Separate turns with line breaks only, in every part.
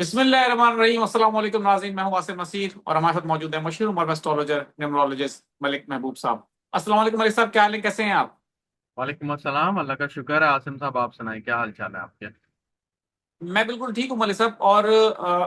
बिस्मिल्लाहिर्रहमानिर्रहीम। अस्सलाम वालेकुम नाज़रीन, मैं हूं आसिम नसीर और हमारे साथ मौजूद है मशहूर उमर एस्ट्रोलॉजर न्यूमरोलॉजिस्ट मलिक महबूब साहब। अस्सलाम वालेकुम मलिक साहब, क्या हाल है, कैसे हैं आप?
वालेकुम अस्सलाम। अल्लाह का शुक्र है। आसिम साहब, आप सुनाए, क्या हाल चाल है आपके?
मैं बिल्कुल ठीक हूं मलिक साहब। और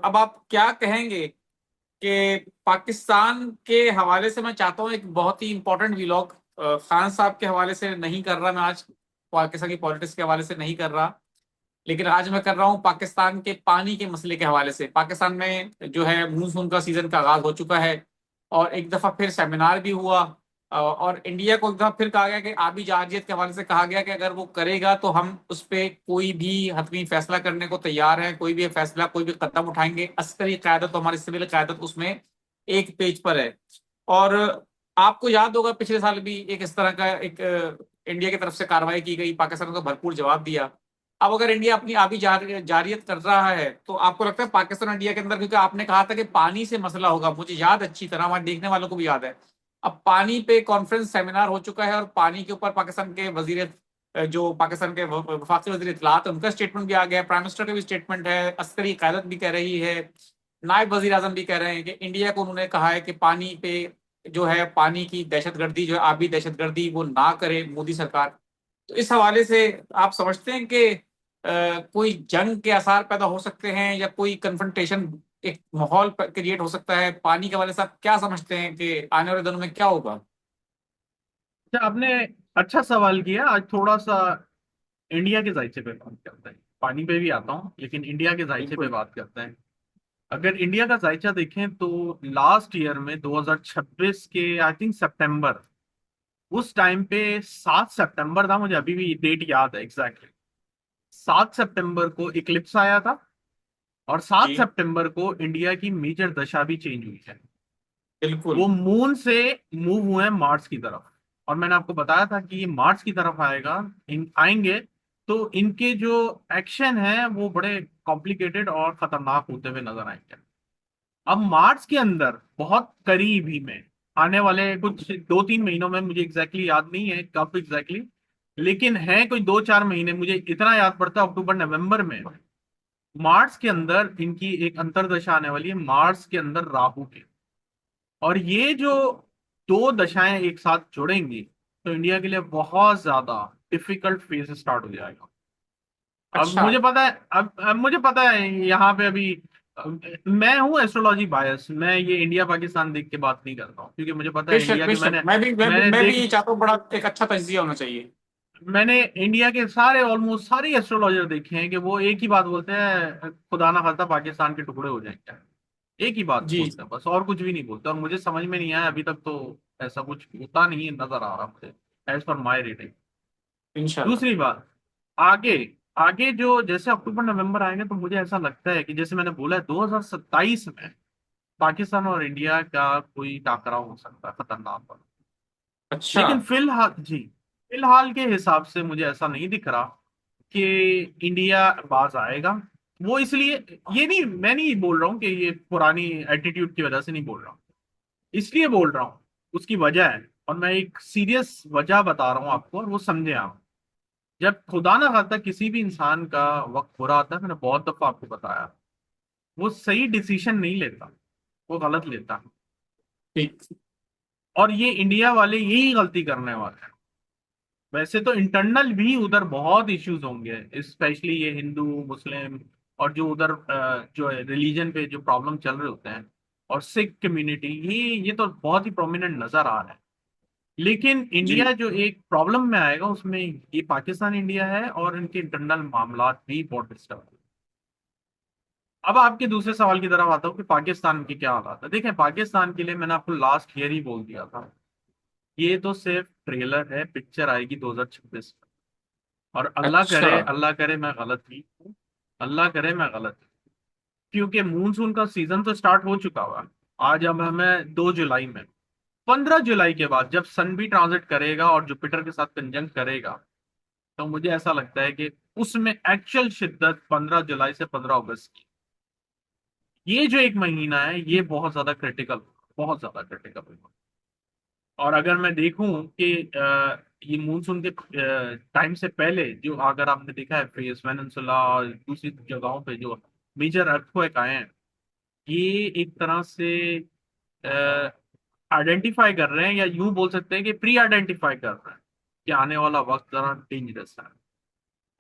अब आप क्या कहेंगे कि पाकिस्तान के हवाले से मैं चाहता हूं एक बहुत ही इंपॉर्टेंट व्लॉग खान साहब के हवाले से नहीं कर रहा मैं आज, पाकिस्तान की पॉलिटिक्स के हवाले से नहीं कर रहा, लेकिन आज मैं कर रहा हूं पाकिस्तान के पानी के मसले के हवाले से। पाकिस्तान में जो है मानसून का सीजन का आगाज हो चुका है और एक दफा फिर सेमिनार भी हुआ। और इंडिया को एक दफा फिर कहा गया कि आबी जहाजियत के हवाले से कहा गया कि अगर वो करेगा तो हम उस पर कोई भी हतमी फैसला करने को तैयार हैं, कोई भी फैसला, कोई भी कदम उठाएंगे। अस्करी क्यादत, हमारी सिविल क्यादत उसमें एक पेज पर है। और आपको याद होगा पिछले साल भी एक इस तरह का एक इंडिया की तरफ से कार्रवाई की गई, पाकिस्तान को भरपूर जवाब दिया। अब अगर इंडिया अपनी आबी जारियत कर रहा है तो आपको लगता है पाकिस्तान और इंडिया के अंदर, क्योंकि आपने कहा था कि पानी से मसला होगा, मुझे याद अच्छी तरह, हमारे देखने वालों को भी याद है। अब पानी पे कॉन्फ्रेंस सेमिनार हो चुका है और पानी के ऊपर पाकिस्तान के वजीर, जो पाकिस्तान के वफाकी वजीर इत्तलात है, उनका स्टेटमेंट भी आ गया, प्राइम मिनिस्टर का भी स्टेटमेंट है, अस्करी क़यादत भी कह रही है, नायब वजीर आजम भी कह रहे हैं कि इंडिया को उन्होंने कहा है कि पानी पे जो है, पानी की दहशतगर्दी जो है, आबी दहशतगर्दी वो ना करे मोदी सरकार। तो इस हवाले से आप समझते हैं कि कोई जंग के आसार पैदा हो सकते हैं या कोई कन्फ्रंटेशन, एक माहौल क्रिएट हो सकता है पानी के हवाले से? आप क्या समझते हैं कि आने वाले दिनों में क्या होगा?
अच्छा, आपने अच्छा सवाल किया। आज थोड़ा सा इंडिया के जायचे पे बात करते हैं। पानी पे भी आता हूँ, लेकिन इंडिया के जायचे पे
बिल्कुल।
बात करते हैं। अगर इंडिया का जायचा देखें तो लास्ट ईयर में 2026 के आई थिंक सितंबर, उस टाइम पे 7 सितंबर था, मुझे अभी भी डेट याद है एग्जैक्टली। 7 सितंबर को इक्लिप्स आया था और सात
जी।
सितंबर को इंडिया की मेजर दशा भी चेंज हुई है।
बिल्कुल।
वो मून से मूव हुए हैं मार्स की तरफ। और मैंने आपको बताया था कि ये मार्स की तरफ आएगा, इन आएंगे तो इनके जो एक्शन है वो बड़े कॉम्प्लिकेटेड और खतरनाक होते हुए नजर आएंगे। अब मार्स के अंदर बहुत करीब ही में आने वाले कुछ 2-3 महीनों में, मुझे एग्जैक्टली याद नहीं है कब एग्जैक्टली, लेकिन है कोई 2-4 महीने, मुझे इतना याद पड़ता है अक्टूबर नवंबर में मार्स के अंदर इनकी एक अंतर्दशा आने वाली है, मार्स के अंदर राहु की। और ये जो दो दशाएं एक साथ जुड़ेंगी तो इंडिया के लिए बहुत ज्यादा डिफिकल्ट फेज स्टार्ट हो जाएगा। अब
अच्छा।
मुझे पता है, अब मुझे पता है यहाँ पे अभी मैं हूँ एस्ट्रोलॉजी बायस, मैं ये इंडिया पाकिस्तान देख के बात नहीं करता हूँ, क्योंकि मुझे पता है
बेशक
इंडिया के
बेशक,
मैंने
मैं भी
मैंने
मैं भी
देख
ये चाहता हूँ, बड़ा एक अच्छा तजिया होना चाहिए।
मैंने इंडिया के सारे ऑलमोस्ट सारे एस्ट्रोलॉजर देखे हैं कि वो एक ही बात बोलते हैं, खुदा ना खास्ता पाकिस्तान के टुकड़े हो जाएंगे। एक ही बात
जी।
बोलते हैं बस, और कुछ भी नहीं बोलते। और मुझे समझ में नहीं आया अभी तक तो ऐसा कुछ होता नहीं है, नजर आ रहा मुझे एज पर माई रीडिंग।
इंशाल्लाह।
दूसरी बात, आगे आगे जो जैसे अक्टूबर नवंबर आएंगे तो मुझे ऐसा लगता है कि जैसे मैंने बोला है 2027 में पाकिस्तान और इंडिया का कोई टकराव हो सकता है, खतरनाक वाला।
अच्छा।
लेकिन फिलहाल जी, फिलहाल के हिसाब से मुझे ऐसा नहीं दिख रहा कि इंडिया बाज आएगा। वो इसलिए, ये नहीं, मैं नहीं बोल रहा हूँ कि ये पुरानी एटीट्यूड की वजह से नहीं बोल रहा हूँ, इसलिए बोल रहा हूँ, उसकी वजह है। और मैं एक सीरियस वजह बता रहा हूँ आपको, और वो समझे आप। जब खुदा ना खास्ता किसी भी इंसान का वक्त बुरा आता है, मैंने बहुत दफा आपको बताया, वो सही डिसीजन नहीं लेता, वो गलत लेता।
ठीक।
और ये इंडिया वाले यही गलती करने वाले हैं। वैसे तो इंटरनल भी उधर बहुत इश्यूज होंगे, स्पेशली ये हिंदू मुस्लिम और जो उधर जो रिलीजन पे जो प्रॉब्लम चल रहे होते हैं, और सिख कम्युनिटी, ये तो बहुत ही प्रोमिनेंट नजर आ रहा है। लेकिन
जी।
इंडिया जो एक प्रॉब्लम में आएगा उसमें ये पाकिस्तान इंडिया है, और इनके इंटरनल मामला भी बहुत डिस्टर्ब। अब आपके दूसरे सवाल की तरफ आता हूँ कि पाकिस्तान के क्या हालात है। देखें, पाकिस्तान के लिए मैंने आपको लास्ट ईयर ही बोल दिया था, ये तो सिर्फ ट्रेलर है, पिक्चर आएगी 2026 में। और
अच्छा।
अल्लाह करे मैं गलत ही हूँ, अल्लाह करे मैं गलत हूँ। क्योंकि मूनसून का सीजन तो स्टार्ट हो चुका हुआ है। आज अब हमें 2 जुलाई में, 15 जुलाई के बाद जब सन भी ट्रांजिट करेगा और जुपिटर के साथ कंजंक्ट करेगा, तो मुझे ऐसा लगता है कि उसमें एक्चुअल शिद्दत 15 जुलाई से 15 अगस्त की, ये जो एक महीना है ये बहुत ज्यादा क्रिटिकल, बहुत ज्यादा क्रिटिकल। और अगर मैं देखूं कि ये मूनसून के टाइम से पहले जो, अगर आपने देखा है फेस वेनेंसुला और दूसरी जगहों पे जो मेजर अर्थक्वेक आए हैं, ये एक तरह से आइडेंटिफाई कर रहे हैं, या यूं बोल सकते हैं कि प्री आइडेंटिफाई कर रहे हैं कि आने वाला वक्त जरा डेंजरस है।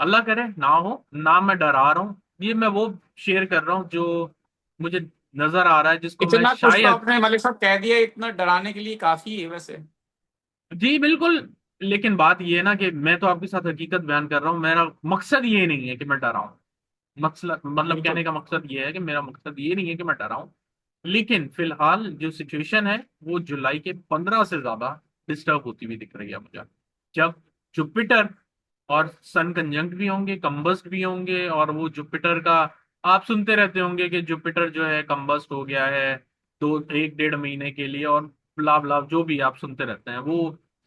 अल्लाह करे ना हो, ना मैं डरा रहा हूँ, ये मैं वो शेयर कर रहा हूँ जो मुझे नजर आ रहा है, जिसको मैं
इतना कुछ तो
शायद।
आपने मलिक साहब कह दिया, इतना डराने के लिए काफी है वैसे।
जी बिल्कुल। लेकिन बात ये है ना कि मैं तो आपके साथ हकीकत बयान कर रहा हूँ, मेरा मकसद ये नहीं है कि मैं डराऊं। मकसद मतलब
बिल्कुल।
कहने का मकसद ये है कि मेरा मकसद ये नहीं है कि मैं डराऊं। लेकिन फिलहाल जो सिचुएशन है वो जुलाई के 15 से ज्यादा डिस्टर्ब होती हुई दिख रही है मुझे। जब जुपिटर और सन कंजंक्ट भी होंगे, कंबस्ट भी होंगे, और वो जुपिटर का आप सुनते रहते होंगे कि जुपिटर जो है कंबस्ट हो गया है 1 डेढ़ महीने के लिए, और ब्ला ब्ला जो भी आप सुनते रहते हैं,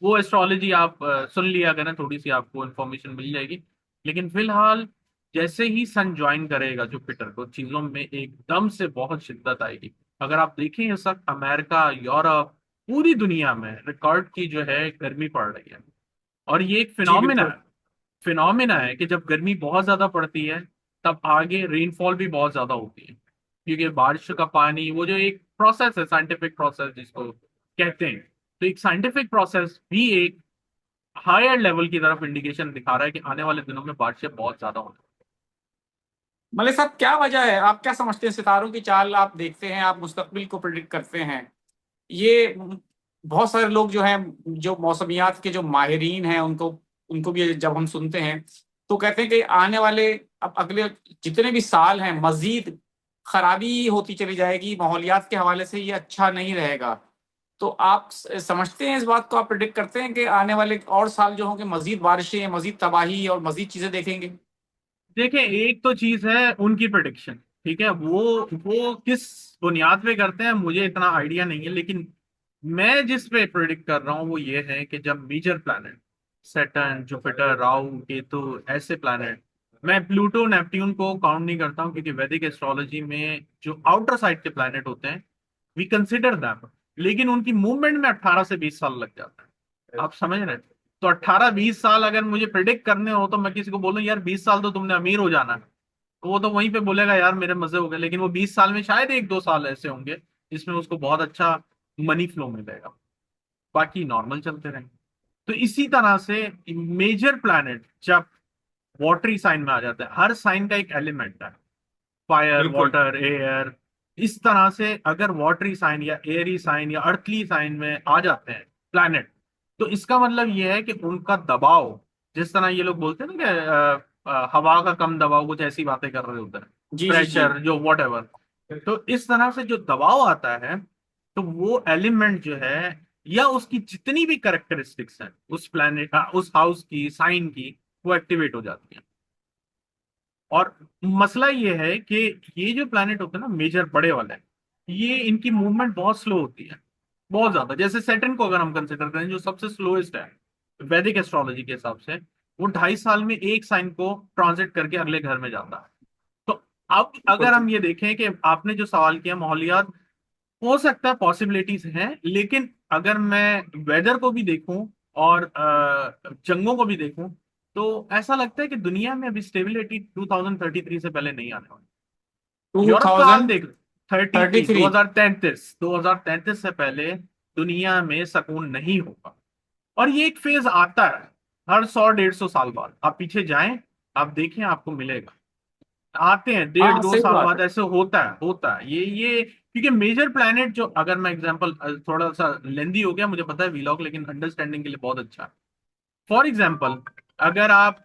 वो एस्ट्रोलॉजी आप सुन लिया करें, थोड़ी सी आपको इन्फॉर्मेशन मिल जाएगी। लेकिन फिलहाल जैसे ही सन ज्वाइन करेगा जुपिटर को, चीजों में एकदम से बहुत शिद्दत आएगी। अगर आप देखें इस वक्त अमेरिका, यूरोप, पूरी दुनिया में रिकॉर्ड की जो है गर्मी पड़ रही है। और ये एक
जी बिल्कुल।
फिनोमिना है कि जब गर्मी बहुत ज्यादा पड़ती है तब आगे रेनफॉल भी बहुत ज्यादा होती है, क्योंकि बारिश का पानी, वो जो एक प्रोसेस है, साइंटिफिक प्रोसेस जिसको कहते हैं, तो एक साइंटिफिक प्रोसेस भी एक हायर लेवल की तरफ इंडिकेशन दिखा रहा है कि आने वाले दिनों में बारिशें बहुत ज्यादा होंगी।
मलिक साहब क्या वजह है, आप क्या समझते हैं? सितारों की चाल आप देखते हैं, आप मुस्तकबिल को प्रिडिक्ट करते हैं। ये बहुत सारे लोग जो हैं, जो मौसमियात के जो माहिरीन हैं, उनको उनको भी जब हम सुनते हैं तो कहते हैं कि आने वाले, अब अगले जितने भी साल हैं, मजीद खराबी होती चली जाएगी माहौलियात के हवाले से, ये अच्छा नहीं रहेगा। तो आप समझते हैं इस बात को, आप प्रिडिक्ट करते हैं कि आने वाले और साल जो होंगे मजीद बारिशें, मजीद तबाही और मजीद चीजें देखेंगे?
देखें, एक तो चीज है उनकी प्रिडिक्शन, ठीक है, वो किस बुनियाद पे करते हैं मुझे इतना आइडिया नहीं है, लेकिन मैं जिस पे प्रिडिक्ट कर रहा हूँ वो ये है कि जब major planet, Saturn, Jupiter, Rahu, Ketu, ऐसे प्लैनेट, मैं प्लूटो नेपट्यून को काउंट नहीं करता हूँ, क्योंकि वैदिक एस्ट्रोलॉजी में जो आउटर साइड के प्लैनेट होते हैं वी कंसिडर दैम, लेकिन उनकी मूवमेंट में 18 से 20 साल लग जाता है। आप समझ रहे हैं? तो 18 20 साल अगर मुझे प्रिडिक्ट करने हो, तो मैं किसी को बोलूं यार 20 साल तो तुमने अमीर हो जाना है, तो वो तो वहीं पे बोलेगा यार मेरे मजे हो गए, लेकिन वो 20 साल में शायद 1 2 साल ऐसे होंगे जिसमें उसको बहुत अच्छा मनी फ्लो मिलेगा, बाकी नॉर्मल चलते रहेंगे। तो इसी तरह से मेजर प्लैनेट जब वाटरी साइन में आ जाता है, हर साइन का एक एलिमेंट है, फायर,
बिल्कुल।
वाटर, एयर, इस तरह से अगर वाटरी साइन या एयरी साइन या अर्थली साइन में आ जाते हैं प्लैनेट, तो इसका मतलब ये है कि उनका दबाव, जिस तरह ये लोग बोलते हैं ना कि हवा का कम दबाव, कुछ ऐसी बातें कर रहे होते हैं,
जी जी जी।
प्रेशर जो वॉट, तो इस तरह से जो दबाव आता है, तो वो एलिमेंट जो है या उसकी जितनी भी करेक्टरिस्टिक्स हैं उस प्लैनेट, उस हाउस की, साइन की, वो एक्टिवेट हो जाती है। और मसला ये है कि ये जो प्लैनेट होते हैं ना मेजर बड़े वाले, ये इनकी मूवमेंट बहुत स्लो होती है, बहुत ज्यादा। जैसे सैटर्न को अगर हम कंसिडर करें जो सबसे स्लोएस्ट है वैदिक एस्ट्रोलॉजी के हिसाब से, वो 2.5 साल में एक साइन को ट्रांजिट करके अगले घर में जाता है। तो अब अगर हम ये देखें कि आपने जो सवाल किया माहौलियात, हो सकता है पॉसिबिलिटीज हैं, लेकिन अगर मैं वेदर को भी देखूं और जंगों को भी देखूं, तो ऐसा लगता है कि दुनिया में अभी स्टेबिलिटी 2033 से पहले नहीं आने वाली।
टू
यूरोप का हाल
थाउजेंड
देख, थर्टी
थर्टी
थ्री
थ्री
2033 से पहले दुनिया में सुकून नहीं होगा। और ये एक फेज आता है हर 100 150 साल बाद, आप पीछे जाएं, आप देखें, आपको मिलेगा। आते हैं डेढ़
हाँ
दो
सही
साल
बात है।
बाद, ऐसे होता है ये क्योंकि मेजर प्लैनेट जो, अगर मैं एग्जांपल, थोड़ा सा लेंदी हो गया मुझे पता है वीलॉग, लेकिन अंडरस्टैंडिंग के लिए बहुत अच्छा है। फॉर एग्जांपल, अगर आप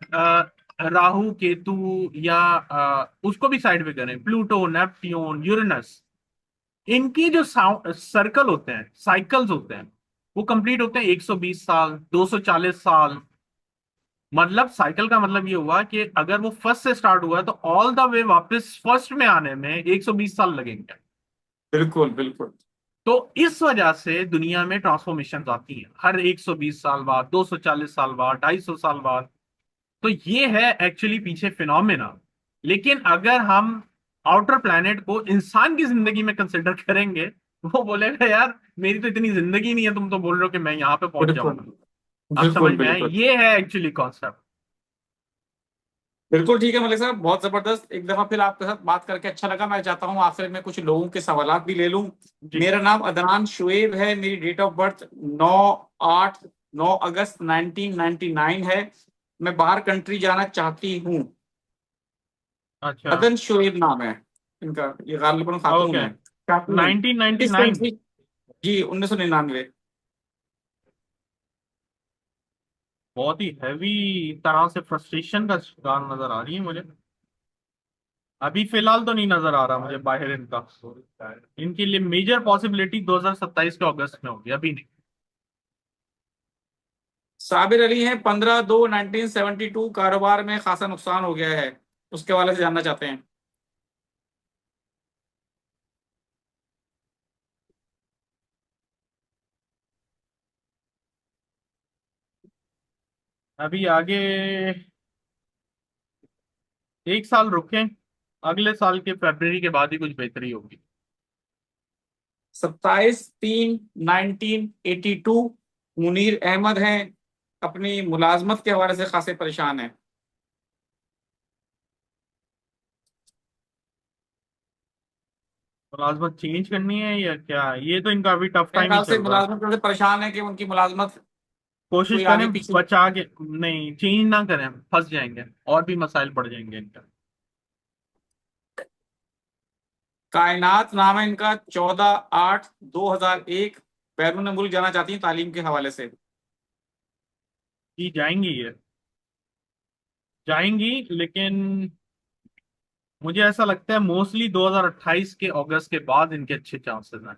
राहु, केतु, या उसको भी साइड में करें, प्लूटो, नेपट्यून, यूरेनस, इनकी जो सर्कल होते हैं, साइकिल्स होते हैं, वो कंप्लीट होते हैं 120 साल, 240 साल। मतलब साइकिल का मतलब ये हुआ कि अगर वो फर्स्ट से स्टार्ट हुआ है तो ऑल द वे वापस फर्स्ट में आने में 120 साल लगेंगे।
बिल्कुल बिल्कुल।
तो इस वजह से दुनिया में ट्रांसफॉर्मेशन आती हैं हर 120 साल बाद, 240 साल बाद, 250 साल बाद। तो ये है एक्चुअली पीछे फिनोमेना। लेकिन अगर हम आउटर प्लैनेट को इंसान की जिंदगी में कंसिडर करेंगे, वो बोलेगा यार मेरी तो इतनी जिंदगी नहीं है, तुम तो बोल रहे हो कि मैं यहाँ पे पहुंच
बिल्कुल
जाऊंगा। आप समझ
बिल्कुल
में आए,
बिल्कुल।
ये है एक्चुअली कॉन्सेप्ट।
बिल्कुल ठीक है मलिक साहब, बहुत जबरदस्त। एक दफा फिर आपके साथ बात करके अच्छा लगा। मैं चाहता हूँ आखिर में कुछ लोगों के सवालात भी ले लूं।
जी।
मेरा नाम अदनान शुएब है, मेरी डेट ऑफ बर्थ 8 9 अगस्त 1999 है। मैं बाहर कंट्री जाना चाहती हूँ।
अच्छा।
अदन शुएब नाम है इनका, ये गालिबन खातून
ओके।
है। चाहती हूँ। किस
1999।
कंट्री? जी 1999।
बहुत ही हैवी तरह से फ्रस्ट्रेशन का शिकार नजर आ रही है मुझे। अभी फिलहाल तो नहीं नजर आ रहा मुझे बाहर इनका। इनके लिए मेजर पॉसिबिलिटी 2027 के अगस्त में होगी, अभी नहीं।
साबिर अली हैं, 15/2/1972। कारोबार में खासा नुकसान हो गया है, उसके हवाले से जानना चाहते हैं।
अभी आगे 1 साल रुकें, अगले साल के फरवरी के बाद ही कुछ बेहतरी होगी।
27/3/1982। मुनीर अहमद हैं, अपनी मुलाजमत के हवाले से खासे परेशान हैं।
मुलाजमत चेंज करनी है या क्या? ये तो इनका अभी टफ
मेरे
टाइम ही
ख्याल से
चल रहा है।
मुलाजमत से परेशान है कि उनकी मुलाजमत
कोशिश
कोई
करें
आगे पीछे।
बचा के, नहीं चेंज ना करें, फंस जाएंगे और भी मसाइल बढ़ जाएंगे इनका।
कायनात नाम है इनका, 14/8/2001। बैरून मुल्क जाना चाहती हैं तालीम के हवाले से।
जी जाएंगी ये, जाएंगी, लेकिन मुझे ऐसा लगता है मोस्टली 2028 के अगस्त के बाद इनके अच्छे चांसेस हैं।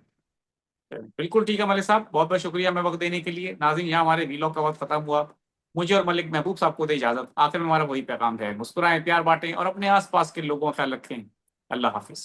बिल्कुल ठीक है मलिक साहब, बहुत बहुत शुक्रिया हमें वक्त देने के लिए। नाज़रीन, यहाँ हमारे वीलॉग का वक्त खत्म हुआ। मुझे और मलिक महबूब साहब को दे इजाजत। आखिर में हमारा वही पैगाम है, मुस्कुराएं, प्यार बांटें और अपने आसपास के लोगों का ख्याल रखें। अल्लाह हाफिज।